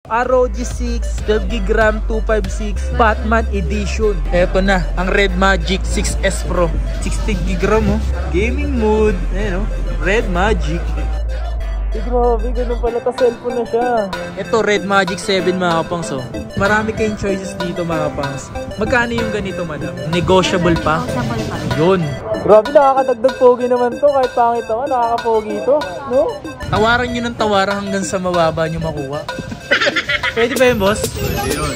ROG 6, 12GB RAM, 256, Batman Edition. Eto na, ang Red Magic 6S Pro. 60GB RAM, oh. Gaming mode. Ayan, oh. Red Magic. Grabe, ganun pala ka cellphone na siya. Ito, Red Magic 7 mga kapangs, oh. Marami kayong choices dito mga kapangs. Magkano yung ganito, madam? Negotiable pa? Negotiable pa. Yun. Grabe, nakakadagdag pogi naman to. Kahit pangit ako, nakakapogi to. No? Tawaran nyo ng tawaran hanggang sa mababa nyo makuha. Pwede ba yun, boss? Pwede yun.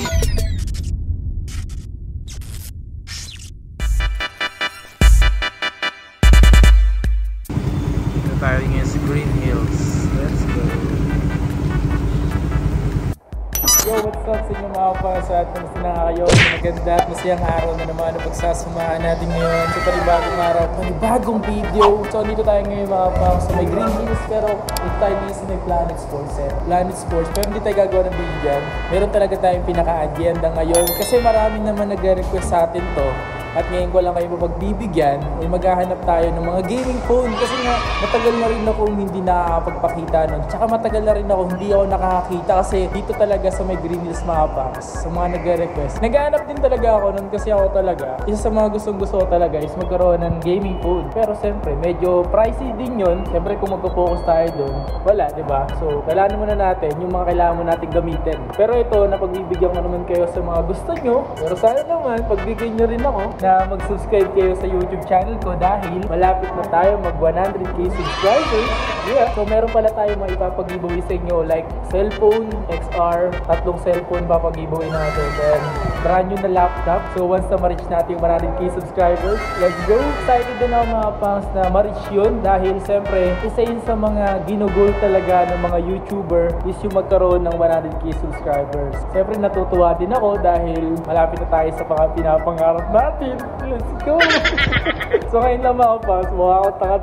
Ito tayo ngayon sa Green Hills. Let's go. Yo, what's up sa inyo mga kapas at kamusta na kayo? Maganda at masayang araw na naman na pagsasamahan natin ngayon sa panibagong araw, panibagong video. So, dito tayo ngayon mga kapas sa may Green Hills, pero dito tayo ngayon sa may Planet Sports. Planet Sports, pero hindi tayo gagawa ng video dyan. Meron talaga tayong pinaka-agenda ngayon kasi marami naman nag-request sa atin to. At ngayon ko lang kayo mapagbibigyan, ay maghahanap tayo ng mga gaming phone. Kasi nga, matagal na rin akong hindi nakakapagpakita nun. Tsaka matagal na rin ako hindi ako nakakakita kasi dito talaga sa may Green Hills mga packs, sa mga nagre-request. Naghahanap din talaga ako nun kasi ako talaga, isa sa mga gustong-gusto ko talaga is magkaroon ng gaming phone. Pero siyempre, medyo pricey din yun. Siyempre kung magpo-focus tayo dun, wala, diba? So, kailangan muna natin yung mga kailangan mo natin gamitin. Pero ito, napagbibigyan ko naman kayo sa mga gusto nyo. Pero sana naman, pagbigyan nyo rin ako na mag-subscribe kayo sa YouTube channel ko dahil malapit na tayo mag 100k subscribers. Yeah. So meron pala tayo mga ipapag-giveaway sa inyo like cellphone, XR, 3 cellphone papag-giveaway natin. Then brand new na laptop. So once na ma-reach natin yung 100k subscribers, let's go! Excited din ako mga pangs na ma-reach yun dahil siyempre isa yun sa mga ginugol talaga ng mga YouTuber is yung magkaroon ng 100k subscribers. Siyempre natutuwa din ako dahil malapit na tayo sa mga pinapangarap natin. Let's go! So ngayon lang mga pangs, mukha akong taka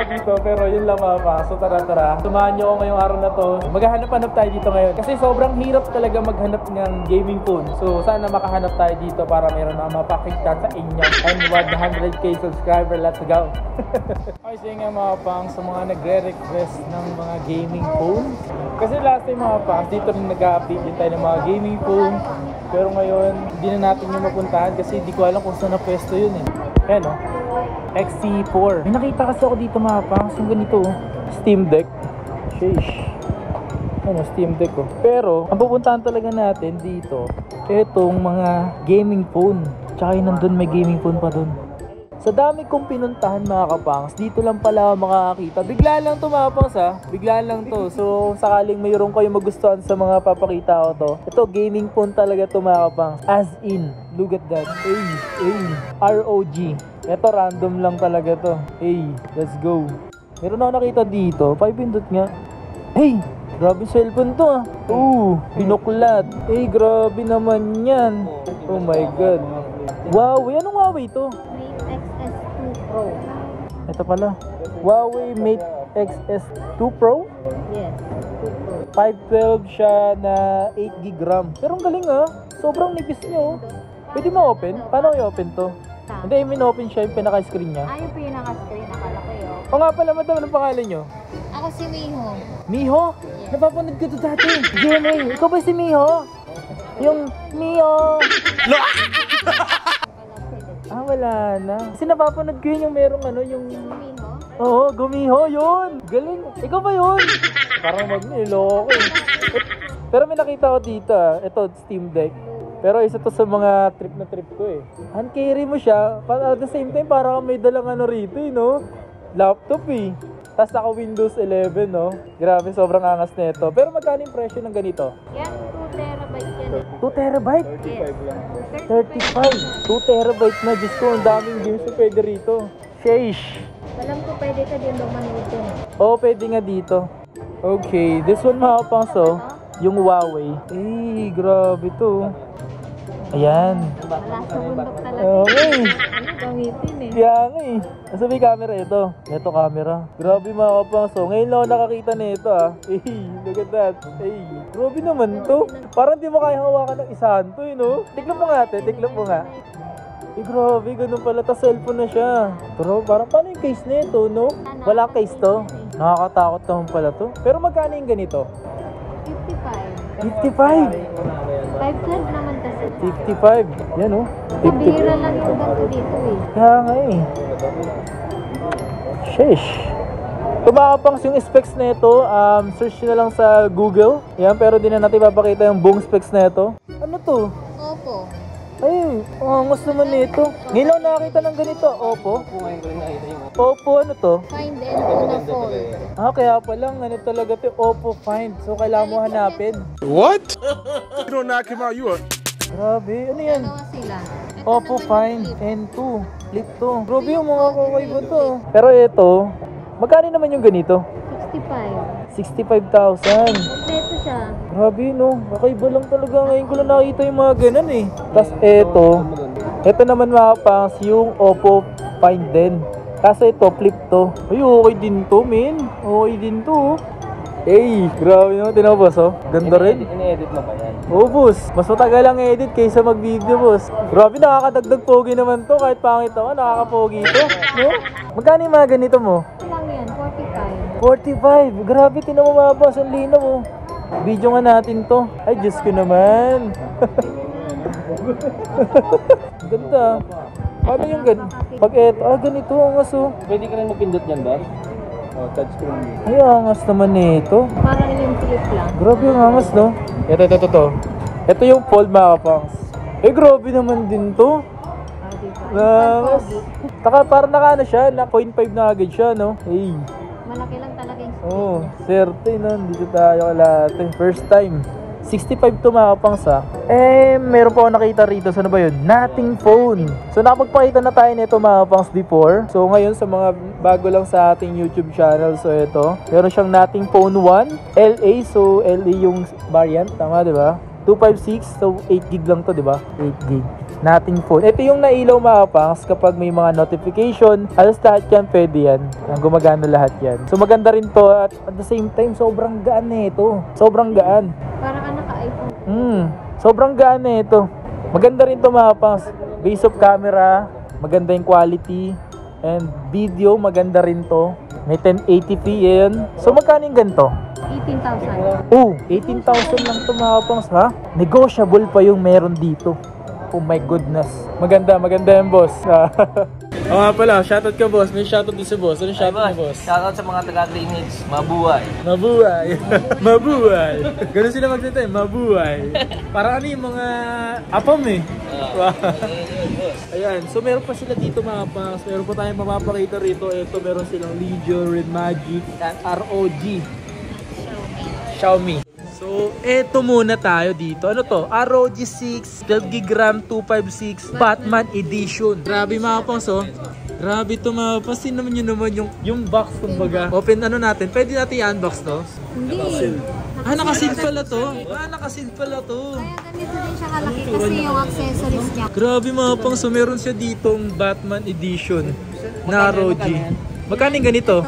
dito. Pero yun lang mga pangs. So tara. Sumahan nyo ako ngayong araw na to. Maghahanap-hanap tayo dito ngayon. Kasi sobrang hirap talaga maghanap ng gaming phone. So sana makahanap tayo dito para meron na mapakita sa inyo. And 100k subscriber, let's go! Okay, so nga mga pangs, sa mga nagre-request ng mga gaming phone. Kasi last time mga pangs, dito rin nag-update din tayo ng mga gaming phone. Pero ngayon, hindi na natin yung mapuntahan kasi di ko alam kung saan na pwesto yun eh. Ayan o, XC4. May nakita kasi ako dito mga pangs, yung ganito Steam Deck. Sheesh. Ano, Steam Deck oh. Pero, ang pupuntahan talaga natin dito, itong mga gaming phone. Tsaka yun nandun, may gaming phone pa dun. Sa dami kong pinuntahan mga kapangs, dito lang pala makakakita. Bigla lang to mga kapangs ha. Bigla lang to. So sakaling mayroon kayo magustuhan sa mga papakita ko to. Ito gaming phone talaga to mga kapangs. As in, look at that. ROG. Ito random lang talaga to. Let's go. Meron ako nakita dito. 500 nga. Grabe cellphone to ah. Pinuklat. Grabe naman yan. Oh my god. Wow, anong Huawei to? Ito pala, Huawei Mate XS2 Pro? Yes, 2 Pro. 512 siya na 8GB RAM. Pero ang galing ah, sobrang nipis niya oh. Pwede mo open? Paano i-open to? Hindi, min-open siya yung pinaka-screen niya. Yung pinaka-screen, nakala ko yun. O nga pala madam, anong pangalan nyo? Ako si Miho. Miho? Yes. Napapanood ko to dati. GMA, ikaw ba si Miho? Yung Miho. Wala na. Kasi napapanood ko yun yung merong ano, yung... Gumiho? Oo, Gumiho, yun! Galing! Ikaw ba yun? Parang mag-niloko eh. Pero may nakita ko dito ito, Steam Deck. Pero isa to sa mga trip na trip ko eh. Hand carry mo siya, at the same time parang may dalang ano rito eh, no? Laptop eh. Tapos naka Windows 11, no? Grabe, sobrang angas na ito. Pero magkano yung presyo ng ganito? Yan, 2 terabyte yan. 2 terabyte? 35 lang. 35. 2 terabyte na. Diyos ko, ang daming games na pwede rito. Sheesh. Alam ko pwede ka din lumanood din. Oo, pwede nga dito. Okay, this one mga kapangso, yung Huawei. Grabe to. Ayan. Wala sa bundok talaga. Okay. Ano gamitin eh. Kaya nga eh. Nasa may camera ito. Ito camera. Grabe mga kapangso. Ngayon lang ako nakakita na ito ah. Look at that. Grabe naman to. Parang di mo kaya hawakan ng isahan to eh no? Tignan mo nga ate. Tignan mo nga. Grabe. Ganun pala. Ta cellphone na siya. Pero parang paano yung case na ito no? Walang case to. Nakakatakot naman pala to. Pero magkano yung ganito? 55. 55. 512 naman kasi. 55. Yan oh. Kabira lang yung ganito dito eh. Kaya nga eh. Sheesh. Tumapangs yung specs na ito. Search nyo na lang sa Google. Yan, pero di na natin papakita yung buong specs na ito. Ano to? Opo. Ay, angas naman nito. Ngayon lang nakakita ng ganito. Oppo. Oppo, ano to? Find and to na fold. Kaya palang, ano talaga to? Oppo Find. So, kailangan mo hanapin. What? You don't knock him out, you are. Grabe, ano yan? Dalawa sila. Ito Oppo naman Find yung flip. N2. Flip to. Grabe yung mga kakaiba to. Pero ito, magkano naman yung ganito? 65. 65,000. Kompleto siya. Grabe no, kakaiba lang talaga. Ngayon ko lang nakita yung mga ganun eh. Tapos ito naman mga pangs, yung Oppo Find din. Kaso ito, flip to. Ay, okay din to, men. Okay din to. Hey, grabe naman, tinawag boss oh. Ganda rin. Ini-edit mo ba yan? Oo boss, mas matagal lang edit kaysa mag-video boss. Grabe, nakakadagdag pogi naman to. Kahit pangit naman, nakakapogi to. No? Magkano yung mga ganito mo? Ito lang yan, 45. 45. Grabe, tinawag mga boss, ang linaw oh. Video nga natin to. Ay, Diyos ko naman. Ganda. Paano yung pag eto, ganito ang aso. Pwede ka rin magpindot yan, ba? O, touchscreen. Ay, angas naman nito. Parang yung flip lang. Grabe yung angas, no? Ito. Ito yung fold, mga kapangs. Eh, grabe naman din to. Angas. Taka, parang naka siya, na 0.5 na agad siya, no? Hey. Malaki lang talaga yung screen. Oh, swerte no, dito tayo kalate. First time. 65 to mga kapangs ha. Meron pa ako nakita rito. Saan ba yun? Nothing phone. So nakapagpakita na tayo nito mga kapangs before. So ngayon sa mga bago lang sa ating YouTube channel. So ito, meron siyang Nothing Phone 1 LA. So LA yung variant, tama diba? 256, so 8GB lang to, di ba? 8GB. Nothing phone. Ito yung nailaw mga kapangs kapag may mga notification. Alas lahat yan, pwede yan. Gumagana lahat yan. So maganda rin to at the same time, sobrang gaan na ito. Sobrang gaan. Parang ka naka-iPhone. Sobrang gaan na ito. Maganda rin to mga kapangs. Base of camera, maganda yung quality. And video, maganda rin to. May 1080p yan. So magkano yung ganito? 18,000. Oh, 18,000 lang to mga kapangs ha? Negotiable pa yung meron dito. Oh my goodness. Maganda yung boss. Oo nga pala, shoutout ka boss. May shoutout din sa boss. Ano shoutout mo boss? Shoutout sa mga taga-Greenwich. Mabuhay. Mabuhay. Mabuhay. Ganun sila magsalita eh. Mabuhay. Parang ano yung mga apam eh. Wow. Ayan. So meron pa sila dito mga kapangs. Meron pa tayong mapapakita rito. Ito meron silang Legion, Red Magic, and ROG. Xiaomi. So, eto muna tayo dito. Ano to? ROG 6, 12GB RAM, 256, Batman Edition. Grabe mga kapangs oh. Grabe to mga kapangs. Naman yun naman yung box kumbaga. Open ano natin. Pwede natin i-unbox to? Hindi. Nakasil pala to. Nakasil pala to. Kaya ganito din siya kalaki kasi yung accessories niya. Grabe mga kapangs. So, meron siya ditong Batman Edition na ROG. Magkano yung ganito?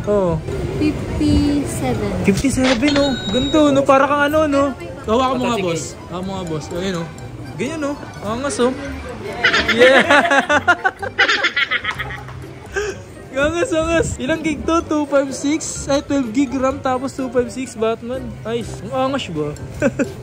Oo. 57. 57 no. Ganda no. Para kang ano no. Hawakan mo nga boss. Hawakan mo nga boss. Ayun no. Ganyan no. Angas oh. Yeah. Angas. Ilang gig to? 256? Ay 12GB RAM tapos 256 Batman. Nice. Ang angas ba?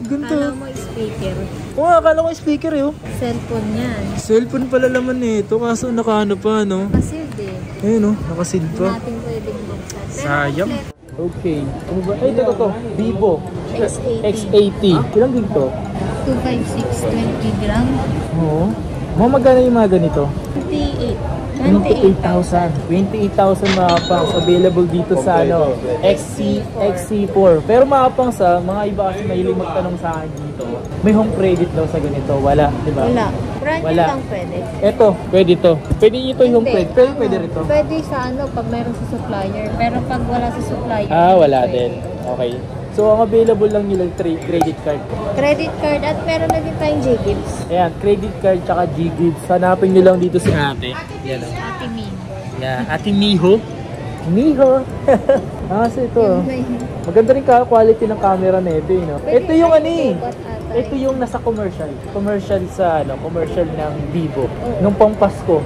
Ganda. Kala mo speaker. Oo, akala ko speaker eh oh. Cellphone yan. Cellphone pala laman nito. Kaso nakaano pa no. Kasi din. Ayun no. Nakasil pa. Natin pwedeng buksan. Sayang. Okay. Ano ba? Ay, ito to. Vivo. X80. X80. Ilang gig to? 256, 20 gram. Oo. Mga magkano yung mga ganito? 28. 28,000. 28,000 mga kapangs. Available dito sa ano, XC4. Pero mga kapangs mga iba kasi mahilig magtanong sa akin dito. May home credit daw sa ganito. Wala, di ba? Wala. Brand new Wala. lang pwede. Eto, pwede to. Pwede ito yung home Hindi. credit. Pero pwede rito. Pwede sa ano, pag meron sa supplier. Pero pag wala sa supplier. Wala pwede. din. Okay. So, ang available lang nila credit card. Credit card at meron na din tayong J-Gibbs. Ayan, credit card tsaka G-Gibbs. Hanapin nyo lang dito si ate. Yan o. Ate Min. Yeah, ate Miho. Miho. Kasi ito. Maganda rin ka-quality ng camera na ito. No? Ito yung ano eh. Ito yung nasa commercial. Commercial sa ano, commercial ng Vivo. Nung pang Pasko.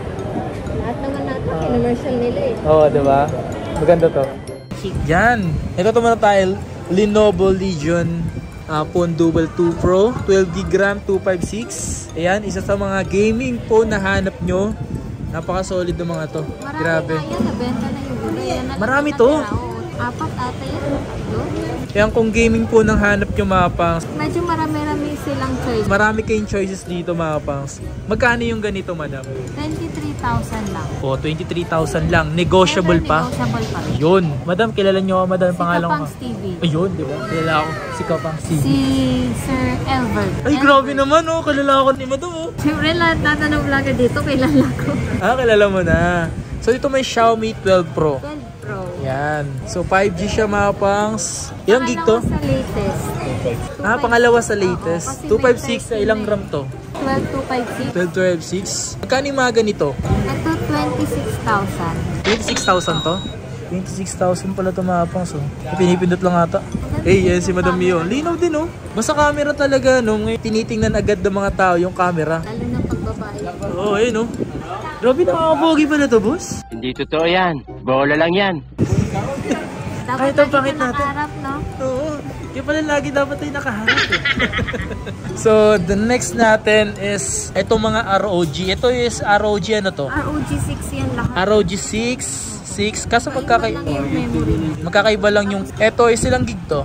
Lahat naman natin, commercial nila eh. Oo, diba? Maganda to. Yan. Ito muna tayo. Lenovo Legion phone Dual 2 Pro, 12GB RAM, 256. Ayan, isa sa mga gaming phone na hanap nyo. Napaka-solid ng mga to. Grabe. Marami na yan, nabenta na yung gulo. Yan na lang Marami ang to. natira. Oo, apat ata yan. Ayan, kung gaming phone ang hanap nyo mga pangs, Medyo marami-rami silang choice. marami kayong choices dito mga pangs. Magkano yung ganito, madam? 23,000 lang. O, 23,000 lang. Negotiable pa. Negotiable pa rin. Yun. Madam, kilala nyo ako, madam, Si pangalan ko. Kapangs TV. Ayun, di ba? Kilala ako. Si Kapangs TV. Si Sir Elbert. Ay, grabe naman, oh. Kilala ako ni madam, oh. Siyempre, lahat tatanong vlog dito, kilala ko. Ah, kilala mo na. So, ito may Xiaomi 12 Pro. 12 Pro. Yan. So, 5G siya mga pangs. Ilang gig to? Pangalawa sa latest. Ah, pangalawa sa latest. Oo, kasi 256 na ilang RAM to? 12,256. 12, 12, 6. Magkano yung mga ganito? Ito, 26,000. 26,000 to? 26,000 pala ito mga pangs, oh. Pinipindot lang ata. Eh, yan si Madam Mio. Linaw din, oh. Basta camera talaga, no. Ngayon, tinitingnan agad ng mga tao yung camera. Lalo na pagbabae. Oo, ayun, oh. Grabe, nakakapogi pala to, boss. Hindi totoo yan. Bola lang yan. Kahit ang pangit natin. Nakaharap, no? Oo. Kaya pala lagi dapat tayo nakaharap, eh. So, the next natin is itong mga ROG. Ito is ROG, ano to? ROG 6 yan lahat. ROG 6. Kaso Lang yung memory. magkakaiba lang yung... Ito is ilang gig to?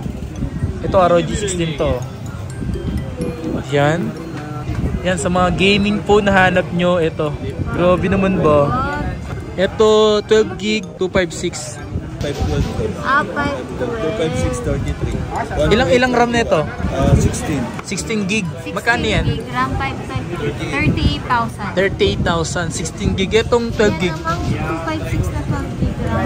Ito ROG 6 din to. Yan. Yan, sa mga gaming phone na hanap nyo, ito. Grabe naman ba? Ito, 12 gig, 256. 512. Ah, 512. 25633. Ilang RAM na ito? 16. 16 gig. Magkano yan? RAM 38,000. 38,000. 16 gig. Itong 12 gig. Yan namang 256 na 12 gig RAM.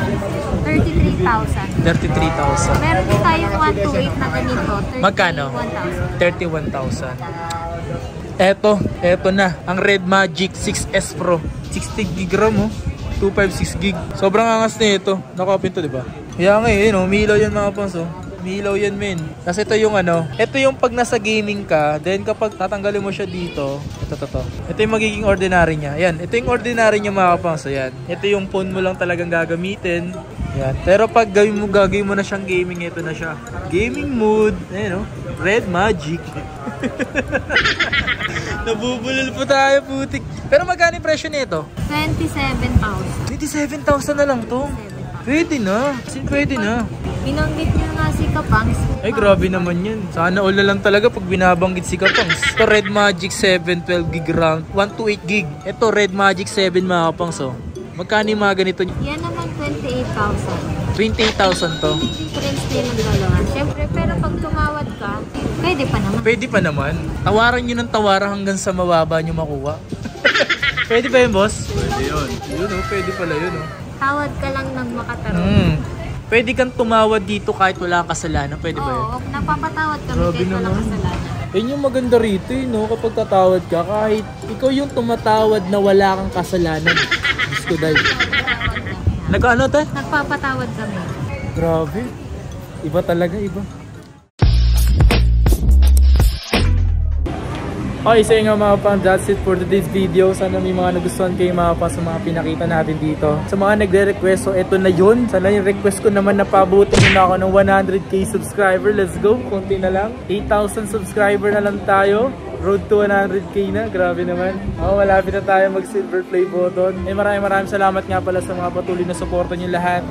33,000. 33,000. Meron din tayong 128 na ganito. Magkano? 31,000. Eto na. Ang Red Magic 6S Pro. 60 gig RAM, oh. 256 gig. Sobrang angas na ito. Nakopin to, di ba? Kaya nga eh, no? Umilaw yan mga pans, oh. Umilaw yan, men. Kasi ito yung ano, ito yung pag nasa gaming ka, then kapag tatanggalin mo siya dito, ito. Ito yung magiging ordinary niya. Yan, ito yung ordinary niya mga pans, ayan. Ito yung phone mo lang talagang gagamitin. Yan. Pero pag gagawin mo na siyang gaming, ito na siya. Gaming mode. Ayan, oh. Red Magic. Nabubulol po tayo, putik. Pero magkano yung presyo nito? 27,000. 27,000 na lang to. Pwede na. Pwede na. Binanggit niya nga si Kapangs. Ay, grabe naman yan. Sana all na lang talaga pag binabanggit si Kapangs. Ito, Red Magic 7, 12 gig RAM, 128 gig. Ito, Red Magic 7 mga Kapangs, oh. Magkano yung mga ganito? Yan naman 28,000. 28,000 to. Difference din ng dalawa. Siyempre, pero pag tumawad ka, pwede pa naman. Pwede pa naman. Tawaran nyo ng tawaran hanggang sa mababa nyo makuha. Pwede ba yun, boss? Pwede yun. Yun, oh. Pwede pala yun, oh. Tawad ka lang ng makatarong. Pwede kang tumawad dito kahit wala kang kasalanan. Pwede ba yun? Oo, napapatawad kami Grabe kahit walang naman. kasalanan. Yun yung maganda rito, no? Kapag tatawad ka, kahit ikaw yung tumatawad na wala kang kasalanan. Diyos ko, dahil. Nag-ano, te? Nagpapatawad kami. Grabe. Iba talaga, iba. Okay, so nga mga pang, that's it for today's video. Sana may mga nagustuhan kayo mga pang sa mga pinakita natin dito. Sa mga nagre-request, so eto na yun. Sana yung request ko naman na pabutin nyo na ako ng 100k subscriber. Let's go, konti na lang. 8,000 subscriber na lang tayo. Road to 100k na, grabe naman. Malapit na tayo mag silver play button. Maraming salamat nga pala sa mga patuloy na suporta nyo lahat.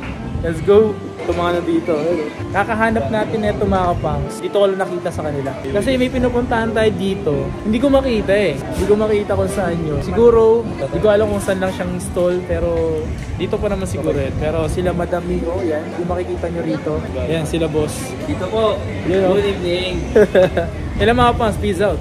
Let's go! Ito mga nandito. Kakahanap natin ito mga kapangs. Dito ko lang nakita sa kanila. Kasi may pinupuntahan tayo dito. Hindi ko makita eh. Hindi ko makita kung saan yun. Siguro, hindi ko alam kung saan lang siyang install. Pero dito pa naman siguro eh. Pero sila Madam Mio, yan. Kung makikita nyo rito. Yan, sila boss. Dito po. Yun, oh. Good evening. Ilan mga kapangs, peace out.